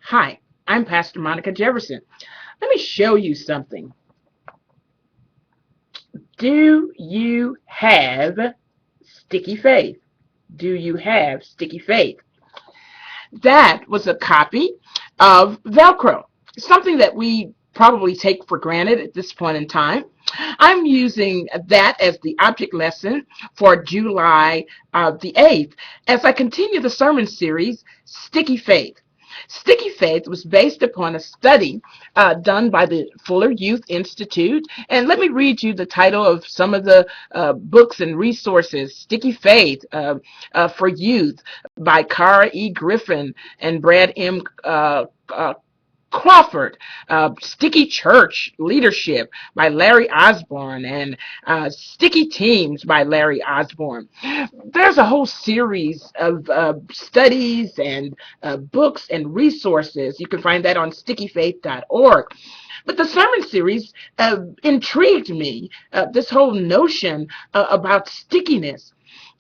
Hi, I'm Pastor Monica Jefferson. Let me show you something. Do you have sticky faith? Do you have sticky faith? That was a copy of Velcro, something that we probably take for granted at this point in time. I'm using that as the object lesson for July the 8th as I continue the sermon series, Sticky Faith. Sticky Faith was based upon a study done by the Fuller Youth Institute. And let me read you the title of some of the books and resources. Sticky Faith for Youth by Cara E. Griffin and Brad M. Crawford, Sticky Church Leadership by Larry Osborne, and Sticky Teams by Larry Osborne. There's a whole series of studies and books and resources. You can find that on stickyfaith.org. But the sermon series intrigued me, this whole notion about stickiness.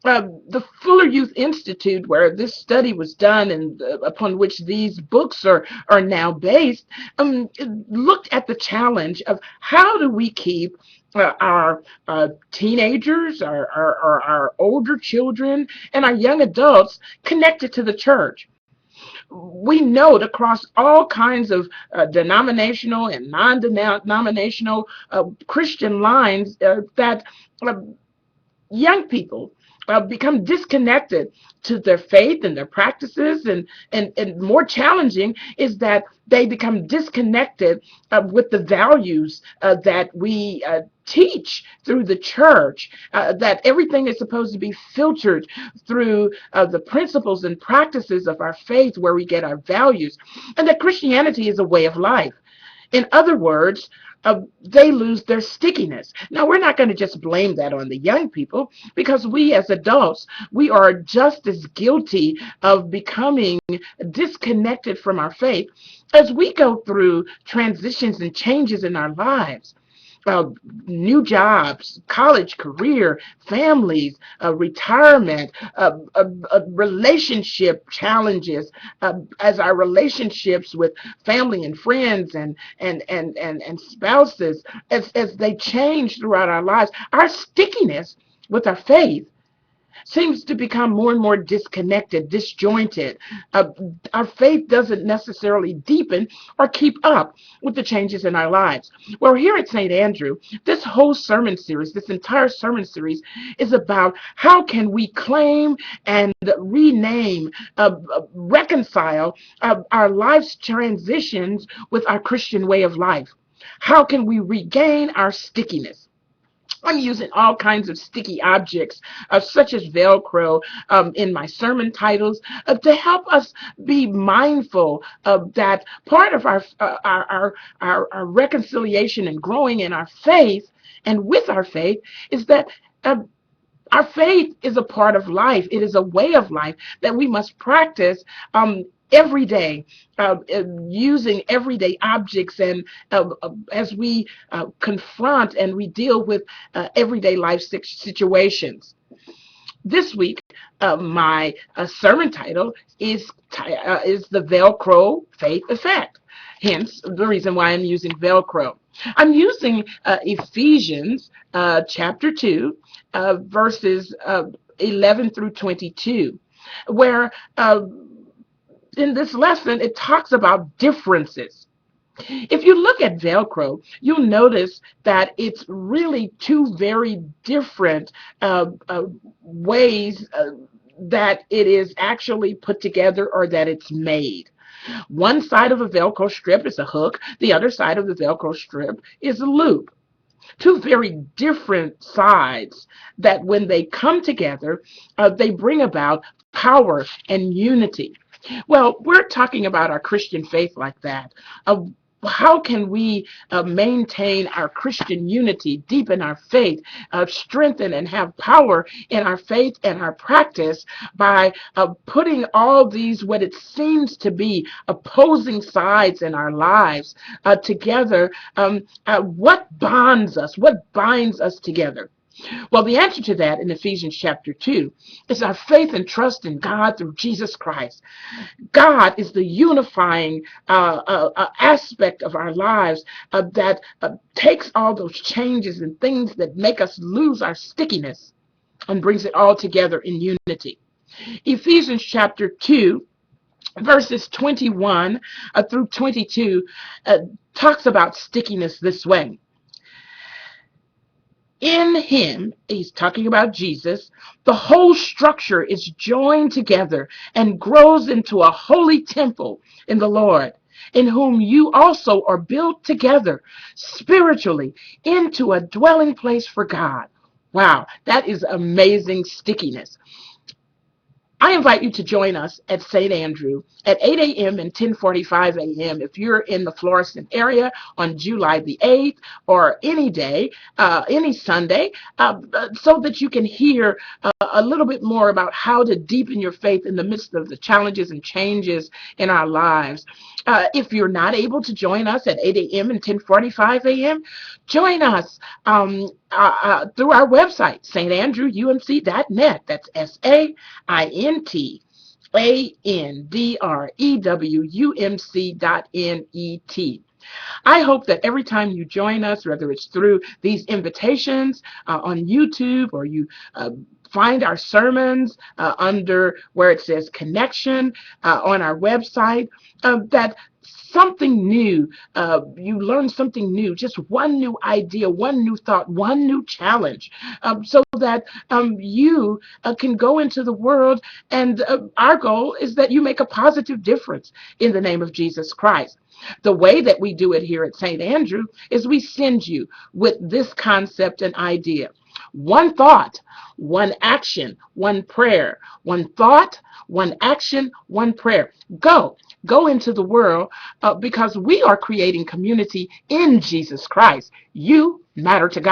The Fuller Youth Institute, where this study was done and upon which these books are now based, looked at the challenge of how do we keep our teenagers, our older children, and our young adults connected to the church. We note across all kinds of denominational and non-denominational Christian lines that young people become disconnected to their faith and their practices, and more challenging is that they become disconnected with the values that we teach through the church, that everything is supposed to be filtered through the principles and practices of our faith where we get our values, and that Christianity is a way of life. In other words, they lose their stickiness. Now, we're not going to just blame that on the young people, because we as adults, we are just as guilty of becoming disconnected from our faith as we go through transitions and changes in our lives. New jobs, college, career, families, retirement, relationship challenges, as our relationships with family and friends and spouses, as they change throughout our lives, our stickiness with our faith seems to become more and more disconnected, disjointed. Uh, our faith doesn't necessarily deepen or keep up with the changes in our lives. Well, here at St. Andrew, this whole sermon series, this entire sermon series, is about how can we claim and rename, reconcile our life's transitions with our Christian way of life. How can we regain our stickiness? I'm using all kinds of sticky objects, such as Velcro, in my sermon titles, to help us be mindful of that part of our reconciliation and growing in our faith and with our faith is that. Our faith is a part of life. It is a way of life that we must practice every day, using everyday objects, and as we confront and we deal with everyday life situations. This week, my sermon title is the Velcro Faith Effect. Hence, the reason why I'm using Velcro. I'm using Ephesians chapter 2, verses 11 through 22, where in this lesson it talks about differences. If you look at Velcro, you'll notice that it's really two very different ways that it is actually put together or that it's made. One side of a Velcro strip is a hook, the other side of the Velcro strip is a loop. Two very different sides that when they come together, they bring about power and unity. Well, we're talking about our Christian faith like that. How can we maintain our Christian unity, deepen our faith, strengthen and have power in our faith and our practice by putting all these, what it seems to be, opposing sides in our lives together? What bonds us? What binds us together? Well, the answer to that in Ephesians chapter 2 is our faith and trust in God through Jesus Christ. God is the unifying aspect of our lives that takes all those changes and things that make us lose our stickiness and brings it all together in unity. Ephesians chapter 2, verses 21 through 22 talks about stickiness this way. In him, he's talking about Jesus, the whole structure is joined together and grows into a holy temple in the Lord, in whom you also are built together spiritually into a dwelling place for God. Wow, that is amazing stickiness. I invite you to join us at St. Andrew at 8 a.m. and 10:45 a.m. if you're in the Florissant area on July the 8th, or any day, any Sunday, so that you can hear a little bit more about how to deepen your faith in the midst of the challenges and changes in our lives. If you're not able to join us at 8 a.m. and 10:45 a.m., join us through our website, standrewumc.net. That's SAINTANDREWUMC.net. I hope that every time you join us, whether it's through these invitations on YouTube, or you find our sermons under where it says connection on our website, that something new, you learn something new, just one new idea, one new thought, one new challenge, so that you can go into the world, and our goal is that you make a positive difference in the name of Jesus Christ. The way that we do it here at St. Andrew is we send you with this concept and idea. One thought, one action, one prayer. One thought, one action, one prayer. Go into the world, because we are creating community in Jesus Christ. You matter to God.